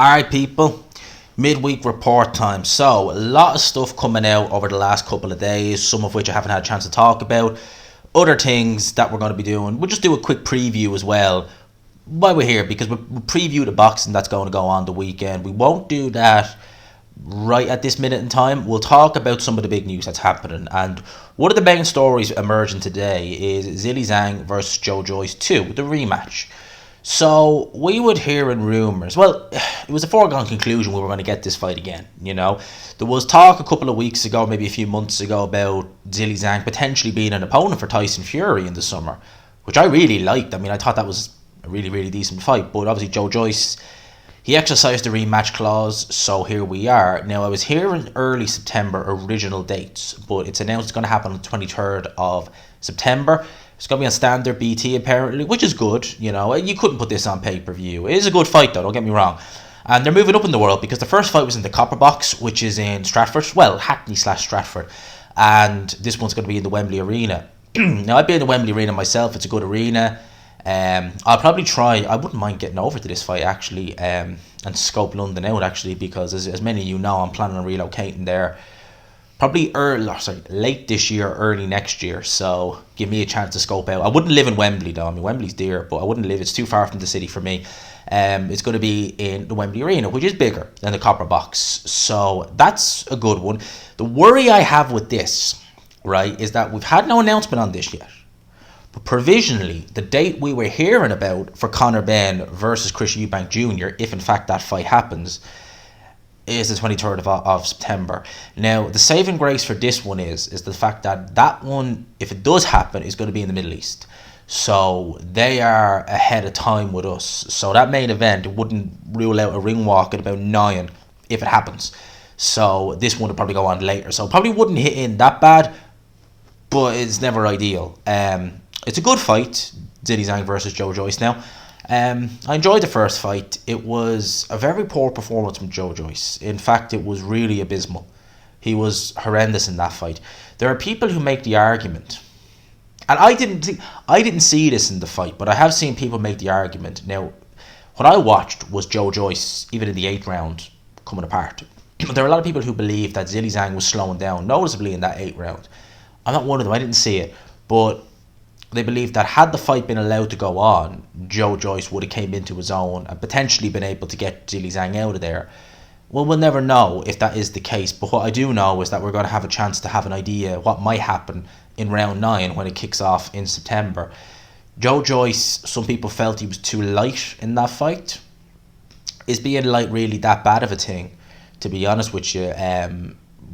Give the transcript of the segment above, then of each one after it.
Alright people, midweek report time. So a lot of stuff coming out over the last couple of days, some of which I haven't had a chance to talk about. Other things that we're going to be doing, we'll just do a quick preview as well while we're here, because we'll preview the boxing that's going to go on the weekend. We won't do that right at this minute in time. We'll talk about some of the big news that's happening, and one of the main stories emerging today is Zhang versus Joyce 2, the rematch. So we would hear in rumours, well, it was a foregone conclusion we were going to get this fight again, you know. There was talk a couple of weeks ago, maybe a few months ago, about Zhang potentially being an opponent for Tyson Fury in the summer, which I really liked. I mean, I thought that was a really, really decent fight, but obviously Joyce, he exercised the rematch clause, so here we are. Now, I was hearing early September original dates, but it's announced it's going to happen on the 23rd of September. It's going to be on standard BT apparently, which is good. You know, you couldn't put this on pay-per-view. It is a good fight though, don't get me wrong. And they're moving up in the world because the first fight was in the Copper Box, which is in Stratford. Well, Hackney/Stratford. And this one's going to be in the Wembley Arena. Now, I've been in the Wembley Arena myself. It's a good arena. I'll probably try. I wouldn't mind getting over to this fight actually, and scope London out actually, because as many of you know, I'm planning on relocating there. Probably late this year, early next year. So give me a chance to scope out. I wouldn't live in Wembley though. I mean, Wembley's dear, but I wouldn't live. It's too far from the city for me. It's going to be in the Wembley Arena, which is bigger than the Copper Box. So that's a good one. The worry I have with this, right, is that we've had no announcement on this yet. But provisionally, the date we were hearing about for Conor Benn versus Chris Eubank Jr., if in fact that fight happens, is the 23rd of September. Now, the saving grace for this one is the fact that one, if it does happen, is going to be in the Middle East. So they are ahead of time with us. So that main event wouldn't rule out a ring walk at about 9 if it happens. So this one will probably go on later. So probably wouldn't hit in that bad, but it's never ideal. It's a good fight, Zhang versus Joyce now. I enjoyed the first fight. It was a very poor performance from Joyce. In fact, it was really abysmal. He was horrendous in that fight. There are people who make the argument, and I didn't see this in the fight, but I have seen people make the argument. Now, what I watched was Joyce, even in the 8th round, coming apart. There are a lot of people who believe that Zhang was slowing down noticeably in that 8th round. I'm not one of them. I didn't see it, but they believe that had the fight been allowed to go on, Joyce would have came into his own and potentially been able to get Zhang out of there. Well, we'll never know if that is the case, but what I do know is that we're going to have a chance to have an idea what might happen in round 9 when it kicks off in September. Joyce, some people felt he was too light in that fight. Is being light really that bad of a thing? To be honest with you,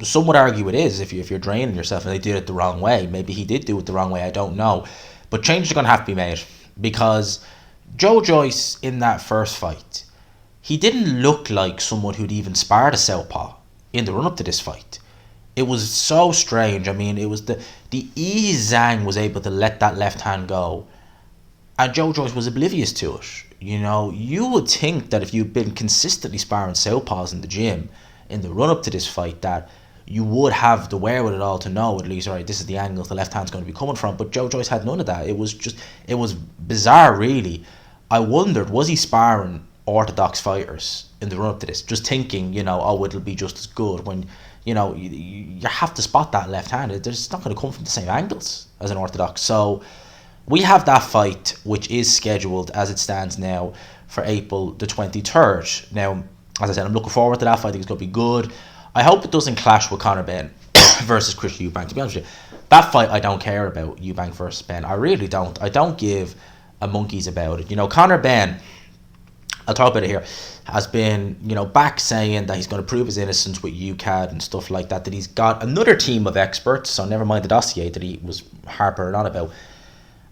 some would argue it is if you're draining yourself and they did it the wrong way. Maybe he did do it the wrong way, I don't know. But changes are going to have to be made, because Joyce in that first fight, he didn't look like someone who'd even sparred a southpaw in the run-up to this fight. It was so strange. I mean, it was the ease Zhang was able to let that left hand go, and Joyce was oblivious to it. You know, you would think that if you'd been consistently sparring southpaws in the gym in the run-up to this fight, that you would have the wherewithal to know at least, all right, this is the angle the left hand's going to be coming from. But Joyce had none of that. It was bizarre, really. I wondered, was he sparring orthodox fighters in the run-up to this? Just thinking, you know, oh, it'll be just as good, when, you know, you have to spot that left hand. It's not going to come from the same angles as an orthodox. So we have that fight, which is scheduled as it stands now for April the 23rd. Now, as I said, I'm looking forward to that fight. I think it's going to be good. I hope it doesn't clash with Conor Benn versus Chris Eubank. To be honest with you, that fight I don't care about, Eubank versus Benn. I really don't. I don't give a monkey's about it. You know, Conor Benn, I'll talk about it here, has been, you know, back saying that he's going to prove his innocence with UCAD and stuff like that, that he's got another team of experts, so never mind the dossier that he was harping on about.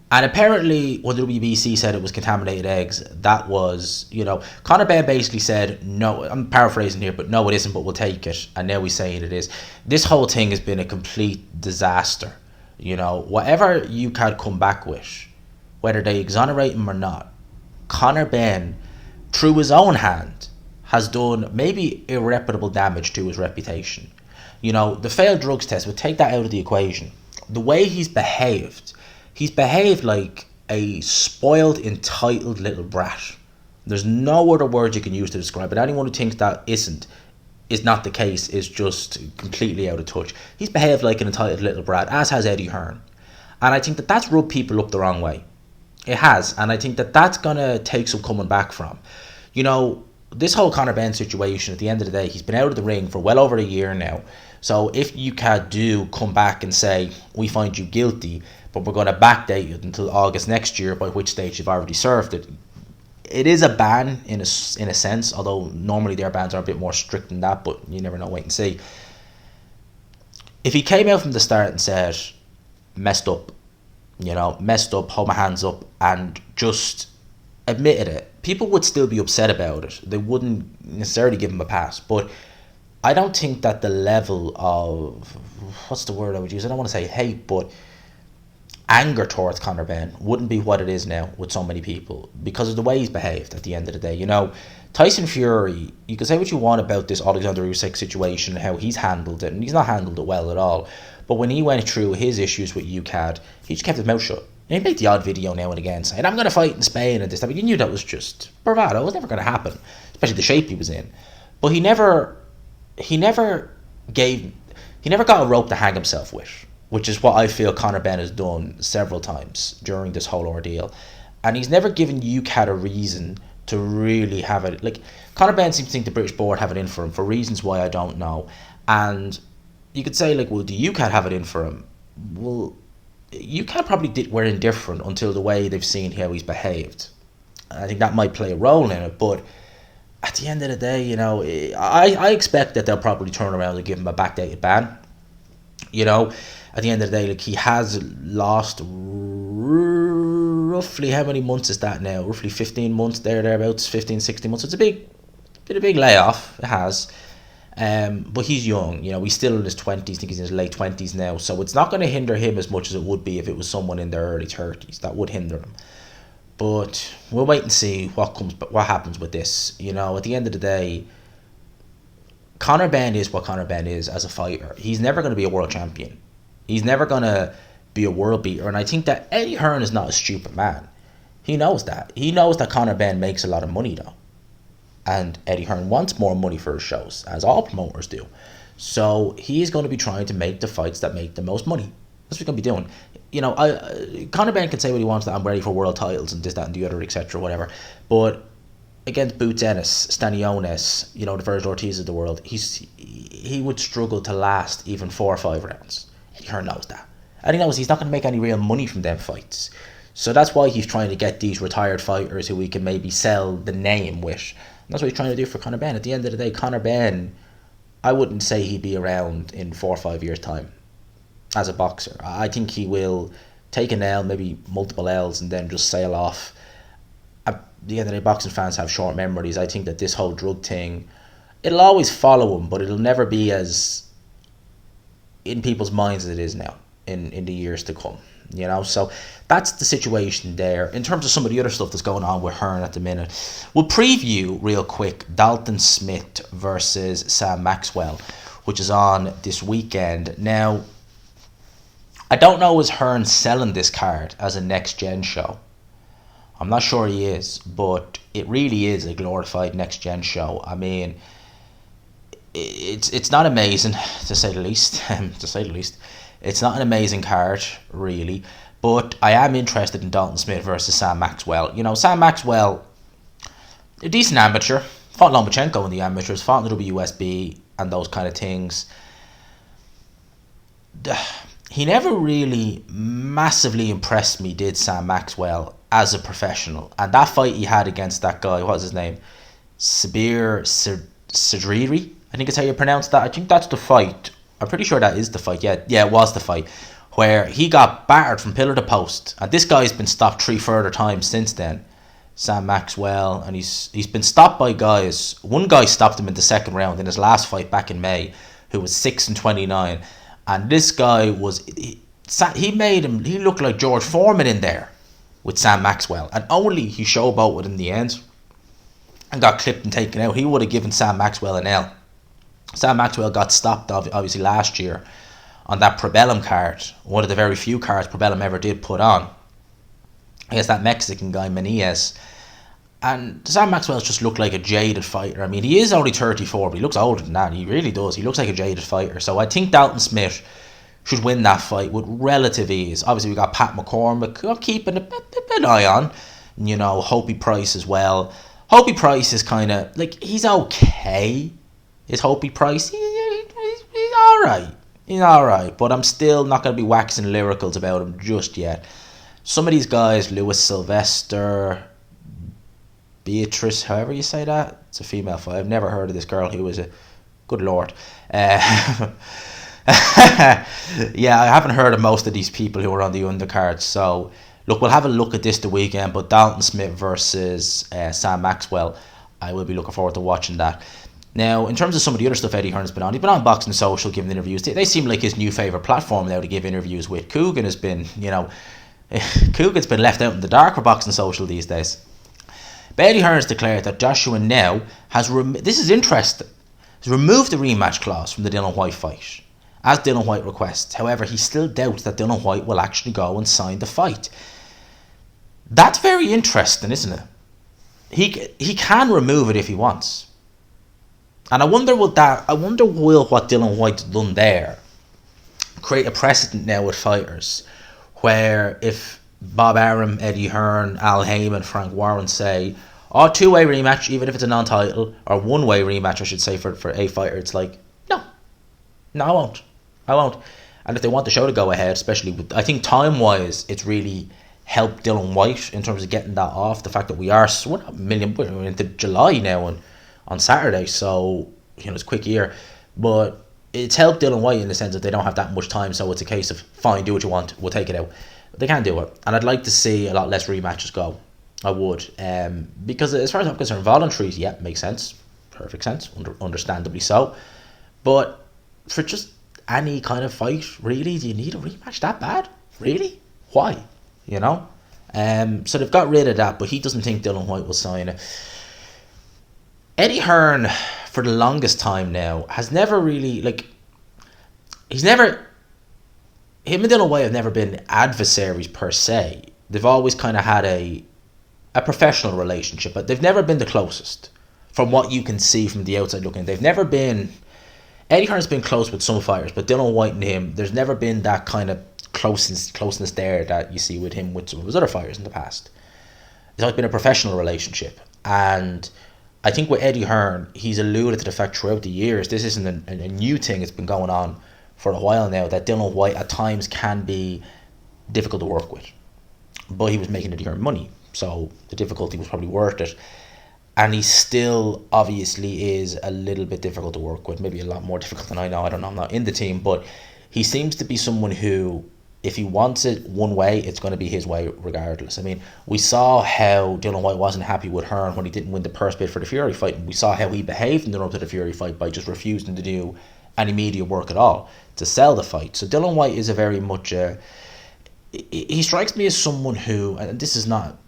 And apparently, when the WBC said it was contaminated eggs, that was, you know, Conor Benn basically said, no, I'm paraphrasing here, but no, it isn't, but we'll take it. And now he's saying it is. This whole thing has been a complete disaster. You know, whatever you can come back with, whether they exonerate him or not, Conor Benn, through his own hand, has done maybe irreparable damage to his reputation. You know, the failed drugs test, we'll take that out of the equation. The way he's behaved like a spoiled, entitled little brat. There's no other word you can use to describe it. Anyone who thinks that is not the case is just completely out of touch. He's behaved like an entitled little brat, as has Eddie Hearn. And I think that that's rubbed people up the wrong way. It has. And I think that that's going to take some coming back from. You know, this whole Conor Benn situation, at the end of the day, he's been out of the ring for well over a year now. So if UK do come back and say, we find you guilty, but we're going to backdate you until August next year, by which stage you've already served it. It is a ban in a sense, although normally their bans are a bit more strict than that, but you never know, wait and see. If he came out from the start and said, messed up, hold my hands up, and just admitted it, people would still be upset about it. They wouldn't necessarily give him a pass, but I don't think that the level of, what's the word I would use? I don't want to say hate, but anger towards Conor Benn wouldn't be what it is now with so many people because of the way he's behaved at the end of the day. You know, Tyson Fury, you can say what you want about this Alexander Usyk situation and how he's handled it, and he's not handled it well at all. But when he went through his issues with UCAD, he just kept his mouth shut. And he made the odd video now and again saying, I'm going to fight in Spain and this. I mean, you knew that was just bravado. It was never going to happen, especially the shape he was in. But he never got a rope to hang himself with, which is what I feel Conor Benn has done several times during this whole ordeal. And he's never given UCAD a reason to really have it. Like, Conor Benn seems to think the British board have it in for him for reasons why I don't know. And you could say, like, well, do UCAD have it in for him? Well, UCAD probably were indifferent until the way they've seen how he's behaved. I think that might play a role in it, but at the end of the day, you know, I expect that they'll probably turn around and give him a backdated ban. You know, at the end of the day, like, he has lost roughly, how many months is that now? Roughly 15 months, thereabouts, 15, 16 months. It's a big layoff, it has. But he's young, you know, he's still in his 20s, I think he's in his late 20s now, so it's not going to hinder him as much as it would be if it was someone in their early 30s. That would hinder him. But we'll wait and see what happens with this. You know, at the end of the day, Conor Benn is what Conor Benn is as a fighter. He's never going to be a world champion. He's never going to be a world beater. And I think that Eddie Hearn is not a stupid man. He knows that. He knows that Conor Benn makes a lot of money, though. And Eddie Hearn wants more money for his shows, as all promoters do. So he is going to be trying to make the fights that make the most money. That's what he's going to be doing. You know, Conor Benn can say what he wants, that I'm ready for world titles and this, that, and the other, etc., whatever. But against Boots Ennis, Stanionis, you know, the Virgil Ortiz of the world, he would struggle to last even 4 or 5 rounds. Eddie Hearn knows that. And he knows he's not going to make any real money from them fights. So that's why he's trying to get these retired fighters who he can maybe sell the name with. And that's what he's trying to do for Conor Benn. At the end of the day, Conor Benn, I wouldn't say he'd be around in 4 or 5 years' time as a boxer. I think he will take an L, maybe multiple L's, and then just sail off. At the end of the day, boxing fans have short memories. I think that this whole drug thing, it'll always follow him, but it'll never be as in people's minds as it is now in the years to come. You know, so that's the situation there. In terms of some of the other stuff that's going on with Hearn at the minute, we'll preview real quick Dalton Smith versus Sam Maxwell, which is on this weekend. Now, I don't know, is Hearn selling this card as a next gen show? I'm not sure he is, but it really is a glorified next gen show. I mean, it's not amazing, to say the least. It's not an amazing card, really, but I am interested in Dalton Smith versus Sam Maxwell. You know, Sam Maxwell, a decent amateur, fought Lomachenko in the amateurs, fought in the WSB and those kind of things. He never really massively impressed me, did Sam Maxwell, as a professional. And that fight he had against that guy, what was his name? Sabir Sadriri, I think is how you pronounce that. I think that's the fight. I'm pretty sure that is the fight. Yeah, it was the fight where he got battered from pillar to post, and this guy's been stopped 3 further times since then, Sam Maxwell, and he's been stopped by guys. One guy stopped him in the second round in his last fight back in May, who was 6-29, and this guy he looked like George Foreman in there with Sam Maxwell, and only he showboated in the end and got clipped and taken out. He would have given Sam Maxwell an L. Sam Maxwell got stopped obviously last year on that Probellum card, one of the very few cards Probellum ever did put on, against that Mexican guy Menez, And Sam Maxwell's just looked like a jaded fighter. I mean, he is only 34, but he looks older than that. He really does. He looks like a jaded fighter. So I think Dalton Smith should win that fight with relative ease. Obviously, we got Pat McCormick. I'm keeping an eye on. You know, Hopey Price as well. Hopey Price is kind of, like, he's okay. Is Hopey Price? He's alright. He's alright. But I'm still not going to be waxing lyricals about him just yet. Some of these guys, Lewis Sylvester, Beatrice, however you say that, it's a female fight. I've never heard of this girl who was a good lord. Yeah, I haven't heard of most of these people who are on the undercard. So look, we'll have a look at this the weekend. But Dalton Smith versus Sam Maxwell, I will be looking forward to watching that. Now, in terms of some of the other stuff Eddie Hearn's been on, he's been on Boxing Social giving interviews. They seem like his new favourite platform now to give interviews with. Coogan has been, Coogan's been left out in the dark for Boxing Social these days. But Eddie Hearn has declared that Joshua now has, this is interesting, has removed the rematch clause from the Dillian Whyte fight, as Dillian Whyte requests. However, he still doubts that Dillian Whyte will actually go and sign the fight. That's very interesting, isn't it? He can remove it if he wants. And I wonder will what Dillian Whyte's done there create a precedent now with fighters, where if Bob Arum, Eddie Hearn, Al Heyman, Frank Warren say, two-way rematch, even if it's a non-title, or one-way rematch, I should say, for a fighter, it's like, no, I won't. And if they want the show to go ahead, especially with, I think time-wise, it's really helped Dillian Whyte in terms of getting that off. The fact that we're into July now on Saturday, so it's a quick year, but it's helped Dillian Whyte in the sense that they don't have that much time, so it's a case of, fine, do what you want, we'll take it out. But they can't do it, and I'd like to see a lot less rematches go. I would, because as far as I'm concerned, voluntaries, yeah, makes sense, perfect sense, understandably so, but for just any kind of fight, really, do you need a rematch that bad? Really? Why? So they've got rid of that, but he doesn't think Dillian Whyte will sign it. Eddie Hearn, for the longest time now, has never really, him and Dillian Whyte have never been adversaries per se. They've always kind of had a professional relationship, but they've never been the closest. From what you can see from the outside looking, they've never been. Eddie Hearn's been close with some fighters, but Dillian Whyte and him, there's never been that kind of closeness there that you see with him with some of his other fighters in the past. It's always been a professional relationship, and I think with Eddie Hearn, he's alluded to the fact throughout the years, this isn't a new thing, it's been going on for a while now, that Dillian Whyte at times can be difficult to work with. But he was making Eddie Hearn money, so the difficulty was probably worth it. And he still obviously is a little bit difficult to work with, maybe a lot more difficult than I know. I don't know, I'm not in the team, but he seems to be someone who, if he wants it one way, it's going to be his way regardless. I mean, we saw how Dillian Whyte wasn't happy with Hearn when he didn't win the purse bid for the Fury fight, and we saw how he behaved in the run to the Fury fight by just refusing to do any media work at all to sell the fight. So Dillian Whyte is a very much he strikes me as someone who, and this is not,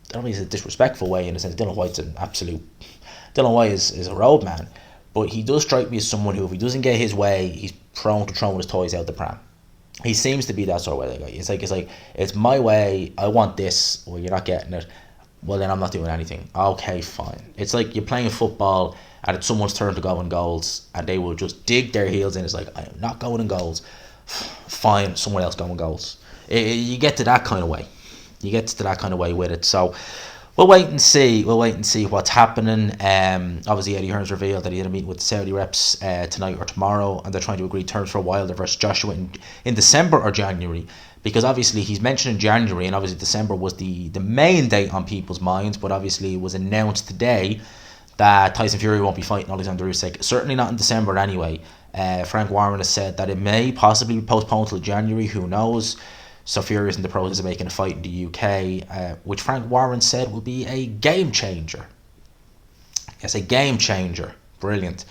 I don't think it's a disrespectful way in the sense Dillian Whyte's Dillian Whyte is a road man, but he does strike me as someone who, if he doesn't get his way, he's prone to throwing his toys out the pram. He seems to be that sort of way. It's like it's my way, I want this, well, you're not getting it, well then I'm not doing anything. Okay, fine. It's like you're playing football and it's someone's turn to go in goals and they will just dig their heels in. It's like, I am not going in goals. Fine, someone else go in goals. You get to that kind of way. You get to that kind of way with it. So we'll wait and see. What's happening. Obviously, Eddie Hearn's revealed that he had a meeting with the Saudi reps tonight or tomorrow, and they're trying to agree terms for Wilder versus Joshua in December or January. Because obviously he's mentioned in January, and obviously December was the main date on people's minds. But obviously it was announced today that Tyson Fury won't be fighting Alexander Usyk. Certainly not in December anyway. Frank Warren has said that it may possibly be postponed till January. Who knows? So Fury is in the process of making a fight in the UK, which Frank Warren said will be a game changer. Yes, a game changer. Brilliant.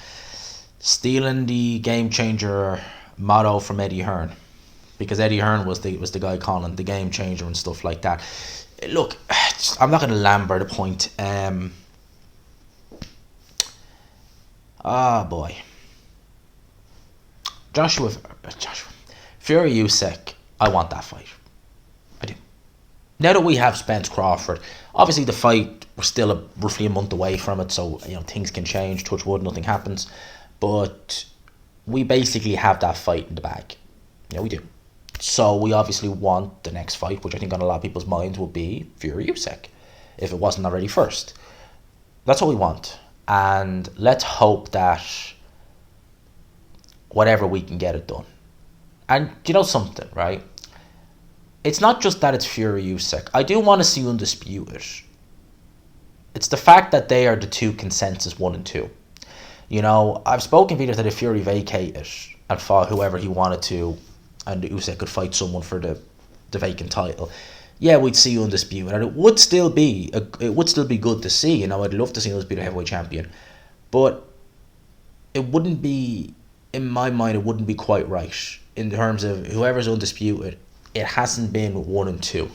Stealing the game changer motto from Eddie Hearn, because Eddie Hearn was the guy calling the game changer and stuff like that. Look, I'm not going to lamber the point. Boy. Joshua Fury Usyk. I want that fight. I do. Now that we have Spence Crawford, obviously the fight, we're still roughly a month away from it, so things can change. Touch wood, nothing happens, but we basically have that fight in the bag. Yeah, we do. So we obviously want the next fight, which I think on a lot of people's minds would be Fury Usyk, if it wasn't already first. That's what we want, and let's hope that whatever we can get it done. And you know something, right? It's not just that it's Fury Usyk. I do want to see Undisputed. It's the fact that they are the two consensus 1 and 2. I've spoken Peter that if Fury vacated and fought whoever he wanted to, and Usyk could fight someone for the vacant title, yeah, we'd see Undisputed, and it would still be good to see. I'd love to see Undisputed heavyweight champion, but it wouldn't be, in my mind, it wouldn't be quite right in terms of whoever's Undisputed. It hasn't been 1 and 2.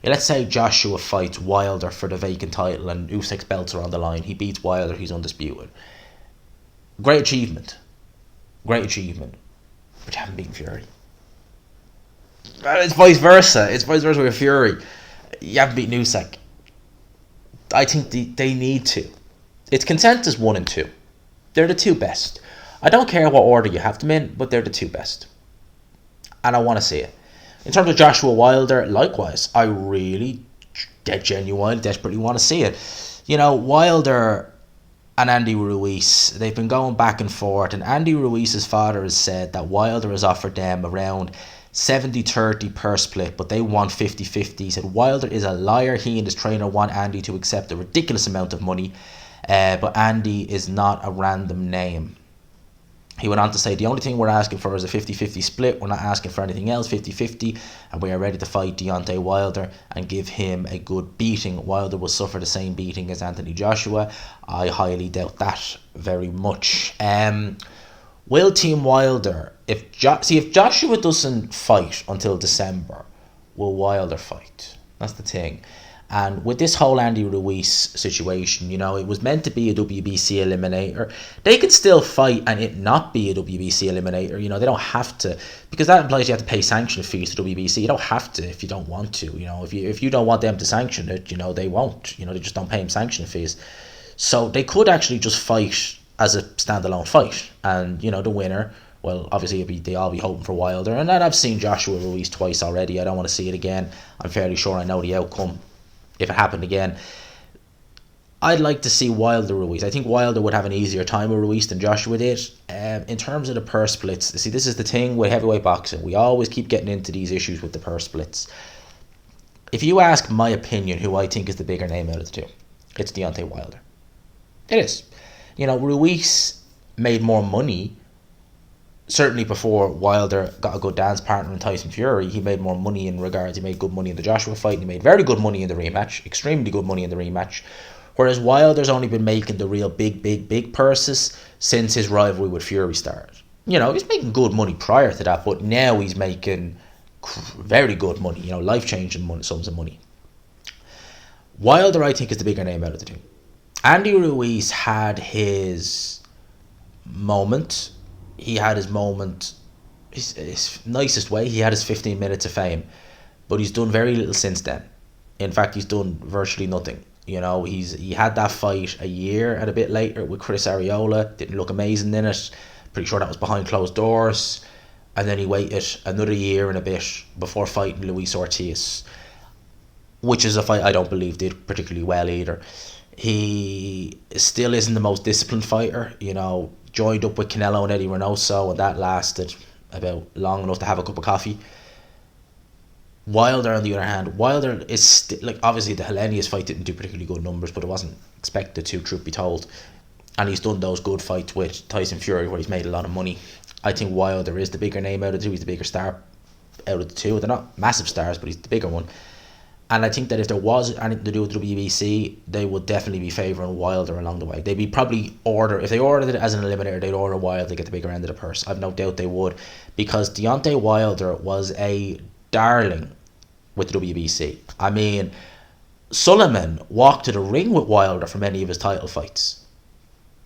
Let's say Joshua fights Wilder for the vacant title and Usyk's belts are on the line. He beats Wilder, he's undisputed. Great achievement. But you haven't beaten Fury. It's vice versa. With Fury. You haven't beaten Usyk. I think they need to. It's consensus 1 and 2. They're the two best. I don't care what order you have them in, but they're the two best. And I want to see it. In terms of Joshua Wilder, likewise, I really, genuinely, desperately want to see it. Wilder and Andy Ruiz, they've been going back and forth, and Andy Ruiz's father has said that Wilder has offered them around 70-30 per split, but they want 50-50. He said Wilder is a liar. He and his trainer want Andy to accept a ridiculous amount of money, but Andy is not a random name. He went on to say, the only thing we're asking for is a 50-50 split. We're not asking for anything else, 50-50. And we are ready to fight Deontay Wilder and give him a good beating. Wilder will suffer the same beating as Anthony Joshua. I highly doubt that very much. Will Team Wilder, if Joshua doesn't fight until December, will Wilder fight? That's the thing. And with this whole Andy Ruiz situation, it was meant to be a WBC eliminator. They could still fight and it not be a WBC eliminator. They don't have to, because that implies you have to pay sanction fees to WBC. You don't have to if you don't want to. If you don't want them to sanction it, they won't. They just don't pay them sanction fees. So they could actually just fight as a standalone fight, and the winner. Well, obviously they all be hoping for Wilder, and then I've seen Joshua Ruiz twice already. I don't want to see it again. I'm fairly sure I know the outcome. If it happened again, I'd like to see Wilder Ruiz. I think Wilder would have an easier time with Ruiz than Joshua did. In terms of the purse splits, see, this is the thing with heavyweight boxing. We always keep getting into these issues with the purse splits. If you ask my opinion, who I think is the bigger name out of the two, it's Deontay Wilder. It is. Ruiz made more money. Certainly before Wilder got a good dance partner in Tyson Fury, he made more money he made good money in the Joshua fight, and he made very good money in the rematch, extremely good money in the rematch, whereas Wilder's only been making the real big purses since his rivalry with Fury started. He's making good money prior to that, but now he's making very good money, life-changing sums of money. Wilder, I think, is the bigger name out of the two. Andy Ruiz had his moment. He had his moment, his nicest way. He had his 15 minutes of fame, but he's done very little since then. In fact, he's done virtually nothing. He had that fight a year and a bit later with Chris Arreola. Didn't look amazing in it. Pretty sure that was behind closed doors. And then he waited another year and a bit before fighting Luis Ortiz, which is a fight I don't believe did particularly well either. He still isn't the most disciplined fighter. Joined up with Canelo and Eddie Reynoso, and that lasted about long enough to have a cup of coffee. Wilder, on the other hand, is obviously the Hellenius fight didn't do particularly good numbers, but it wasn't expected to, truth be told. And he's done those good fights with Tyson Fury where he's made a lot of money. I think Wilder is the bigger name out of the two. He's the bigger star out of the two. They're not massive stars, but he's the bigger one. And I think that if there was anything to do with WBC, they would definitely be favouring Wilder along the way. They'd be probably if they ordered it as an eliminator, they'd order Wilder to get the bigger end of the purse. I've no doubt they would, because Deontay Wilder was a darling with the WBC. I mean, Sullivan walked to the ring with Wilder for many of his title fights.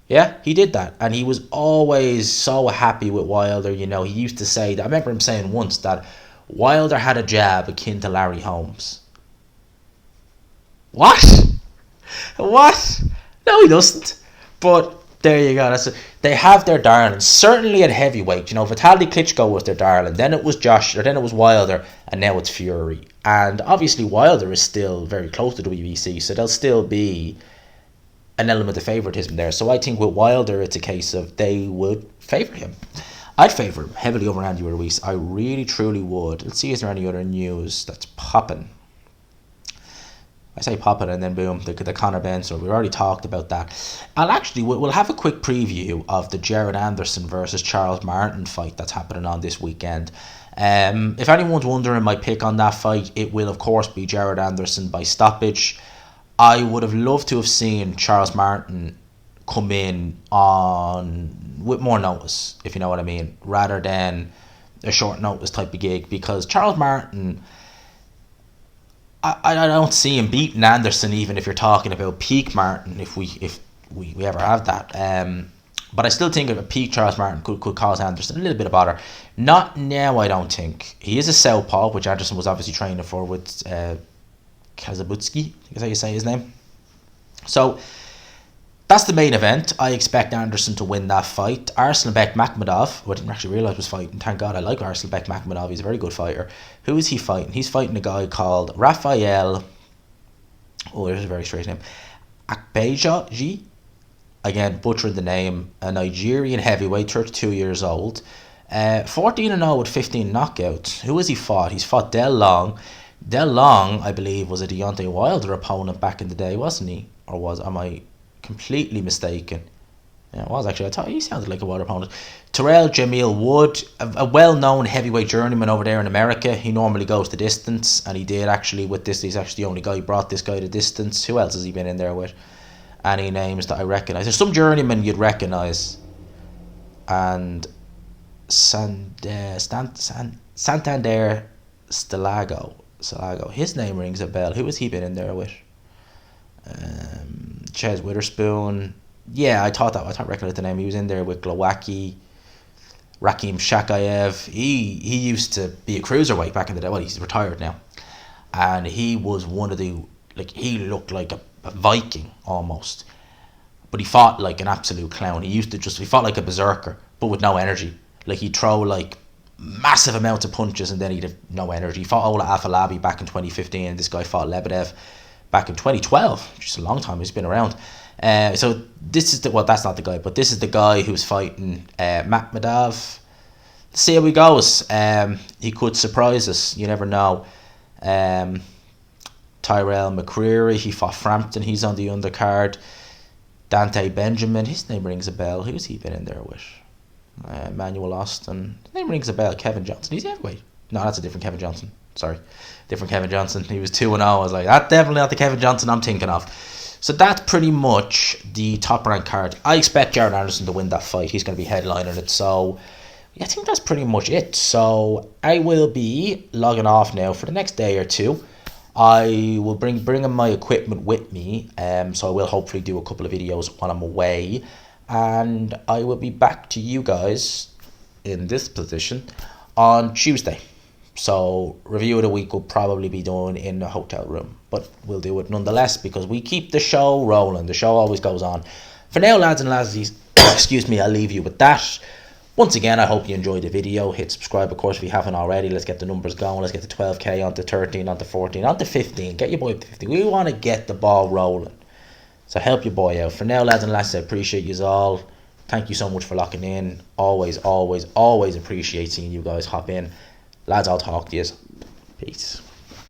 Yeah, he did that, and he was always so happy with Wilder. He used to say that. I remember him saying once that Wilder had a jab akin to Larry Holmes. What? What? No, he doesn't. But there you go. They have their darlings. Certainly at heavyweight, Vitaly Klitschko was their darling. Then it was then it was Wilder, and now it's Fury. And obviously Wilder is still very close to the WBC, so there'll still be an element of favoritism there. So I think with Wilder, it's a case of they would favour him. I'd favour him heavily over Andy Ruiz. I really, truly would. Let's see, is there any other news that's popping? I say popping and then boom, the Conor Ben. So we already talked about that. We'll have a quick preview of the Jared Anderson versus Charles Martin fight that's happening on this weekend. If anyone's wondering my pick on that fight, it will of course be Jared Anderson by stoppage. I would have loved to have seen Charles Martin come in with more notice, if you know what I mean, rather than a short notice type of gig, because Charles Martin, I don't see him beating Anderson, even if you're talking about peak Martin, if we ever have that. But I still think a peak Charles Martin could cause Anderson a little bit of bother. Not now, I don't think. He is a southpaw, which Anderson was obviously training for with Kazabutsky, I think is how you say his name. So that's the main event. I expect Anderson to win that fight. Arslanbek Makhmudov, who I didn't actually realise was fighting. Thank God, I like Arslanbek Makhmudov. He's a very good fighter. Who is he fighting? He's fighting a guy called Rafael. Oh, there's a very strange name. Akpejaji. Again, butchering the name. A Nigerian heavyweight, 32 years old. 14-0 with 15 knockouts. Who has he fought? He's fought Del Long. Del Long, I believe, was a Deontay Wilder opponent back in the day, wasn't he? Or am I completely mistaken? Yeah, it was actually. I thought he sounded like a Wilder opponent. Terrell Jamil Wood, a well-known heavyweight journeyman over there in America. He normally goes the distance, and he did actually with this. He's actually the only guy who brought this guy the distance. Who else has he been in there with? Any names that I recognise? There's some journeyman you'd recognise. And Santander Stalago. His name rings a bell. Who has he been in there with? Ches Witherspoon. Yeah, I recognized the name. He was in there with Glowacki, Rakim Shakayev. He used to be a cruiserweight back in the day. Well, he's retired now. And he was one of the, he looked like a Viking almost. But he fought like an absolute clown. He fought like a berserker, but with no energy. He'd throw massive amounts of punches and then he'd have no energy. He fought Ola Afolabi back in 2015. This guy fought Lebedev back in 2012, which is a long time. He's been around. So this is that's not the guy, but this is the guy who's fighting Makhmudov. Let's see how he goes. He could surprise us. You never know. Tyrell McCreary, he fought Frampton. He's on the undercard. Dante Benjamin, his name rings a bell. Who's he been in there with? Manuel Austin. His name rings a bell. Kevin Johnson. He's heavyweight. No, that's a different Kevin Johnson. Sorry. Different Kevin Johnson. He was 2-0. I was like, that's definitely not the Kevin Johnson I'm thinking of. So that's pretty much the top ranked card. I expect Jared Anderson to win that fight. He's going to be headlining it. So yeah, I think that's pretty much it. So I will be logging off now for the next day or two. I will bring my equipment with me. So I will hopefully do a couple of videos while I'm away. And I will be back to you guys in this position on Tuesday. So review of the week will probably be done in the hotel room, but we'll do it nonetheless because we keep the show rolling. The show always goes on. For now, lads and lassies, excuse me, I'll leave you with that. Once again, I hope you enjoyed the video. Hit subscribe, of course, if you haven't already. Let's get the numbers going. Let's get to 12k, onto 13, onto 14, onto 15. Get your boy up to 15. We want to get the ball rolling. So help your boy out. For now, lads and lassies, I appreciate you all. Thank you so much for locking in. Always, always, always appreciate seeing you guys hop in. Lads, I'll talk to you. Peace.